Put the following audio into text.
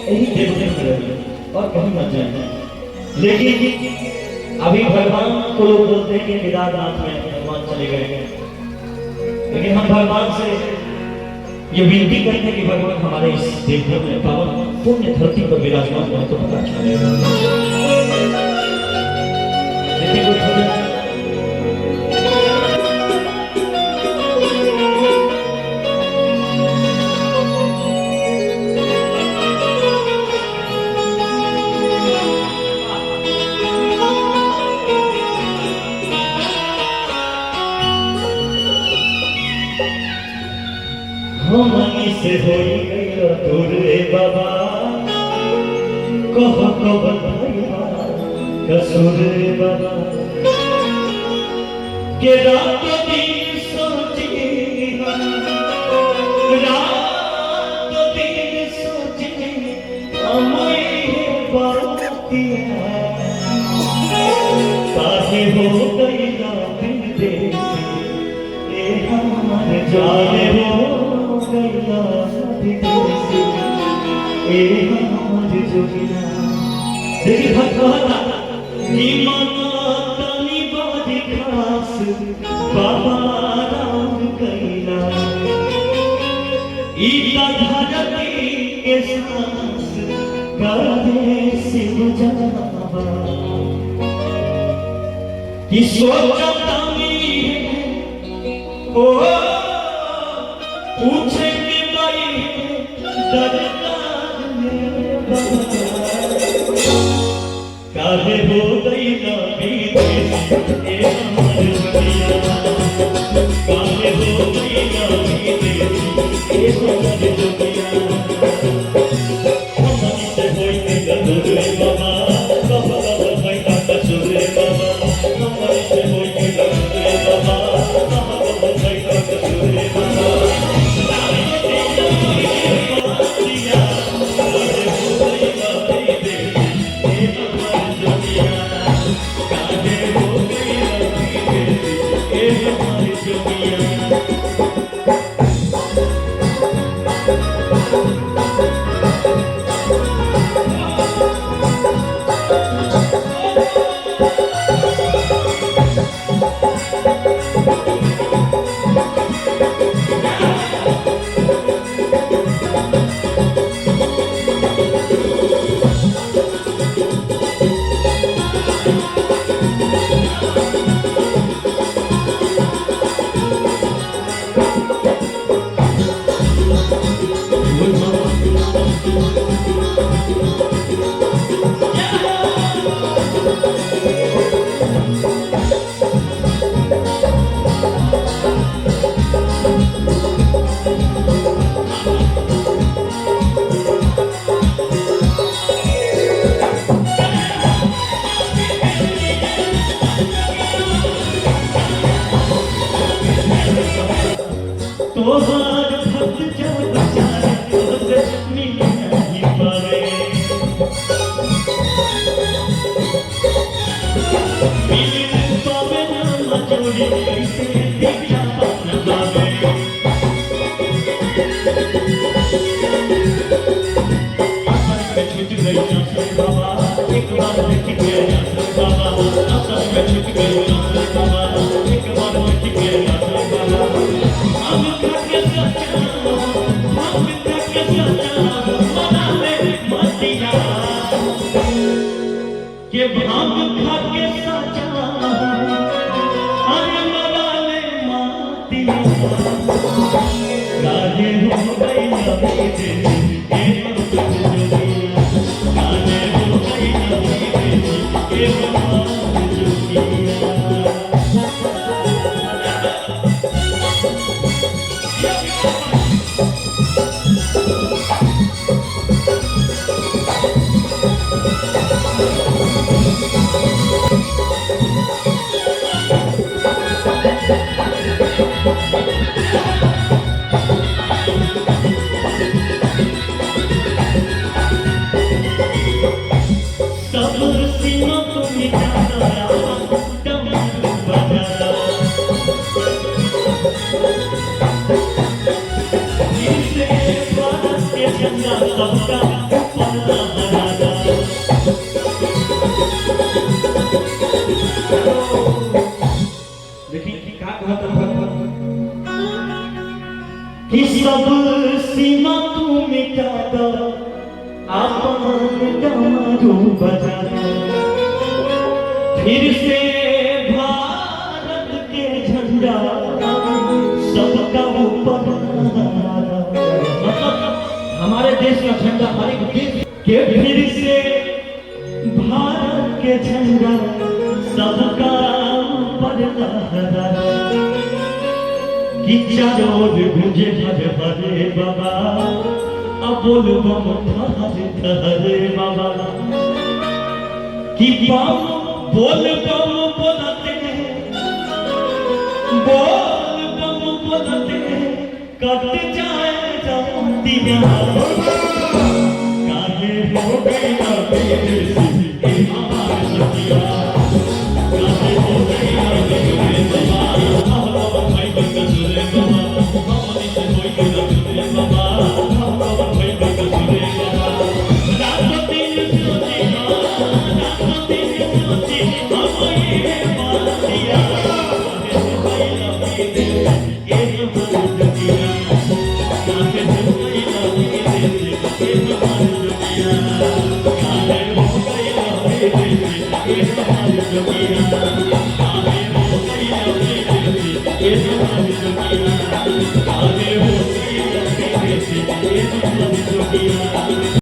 यही देखने को लगे और कहीं मत जाए। लेकिन अभी भगवान को लोग बोलते हैं कि केदारनाथ में भगवान चले गए, लेकिन हम भगवान से ये विनती करते हैं कि भगवान हमारे इस देवघर में पावन पुण्य धरती पर विराजमान हो तो पता चलेगा। देखिए कुछ हमनी से होई गइल दूर रे बाबा, कह कब भइला कसूर रे बाबा, के रात दिन सोची रात दिन सोची हमें बातिया, काहे हो गइला विदेश ए हमार जाने हो गइला विदेश ए हमार जोगिया। देखिए भगवान की माता तनी बाजी खास बाबा राम गइला, इता धरती के सांस करे शिव जावा, कि सोचता में ओ पूछे के भाई दरबार में काहे हो गई ना विदेश ए हमार जोगिया, काहे हो गई ना विदेश ए हमार जोगिया। हमनी से होई गइल दूर रे बाबा, कब कब भइला कसूर रे बाबा, हमनी से होई गइल दूर रे बाबा, कब कब भइला कसूर रे बाबा। तोहार भक्त जब बेचारे तोहसे मिल नहीं पावे, मिल पावे ना मजोरी कैसे दिखा पावे, आसर में छूट गई नासर बाबा, एक बार देख गया नासर बाबा, आसर में छूट गई नासर बाबा, एक बार देख गया नासर बाबा। के भांग खा के साचा अरे मरा ले माती, काहे हो गई ना विदेश ए हमार जोगिया, काहे हो गई ना विदेश ए हमार जोगिया। सबका पर्दा हरादा देखिए क्या कहता कि सब सीमा तू मिटा दो आपन डमरू बजा दो फिर से भारत के झंडा सबका ऊपर मतलब हमारे देश का झंडा हर एक देश के फिर से भारत के झंडा सबका ऊपर लहरा कि चारों ओर गूंजे हरे हरे बाबा अब बोल बम हरे हरे बाबा कि बम बोल बम बोलते बोल बम बोलते कट जाए जमतिया काहे हो गई ना बेसी हमारे सखिया काहे हो गई ना बेसी बाबा भाई बंद सुरे बाबा बाबा से कोई ना सुरे बाबा बाबा भाई बंद सुरे बाबा रात दिन सोची रात दिन सोची हम ये मातिया काहे हो गई ना बेसी ये हमारी दुनिया काहे हो गई ना बेसी ये हमारी दुनिया काहे हो गई ना बेसी ये हमारी दुनिया काहे हो गई ना बेसी ये हमारी दुनिया काहे हो गई ना बेसी ये हमारी दुनिया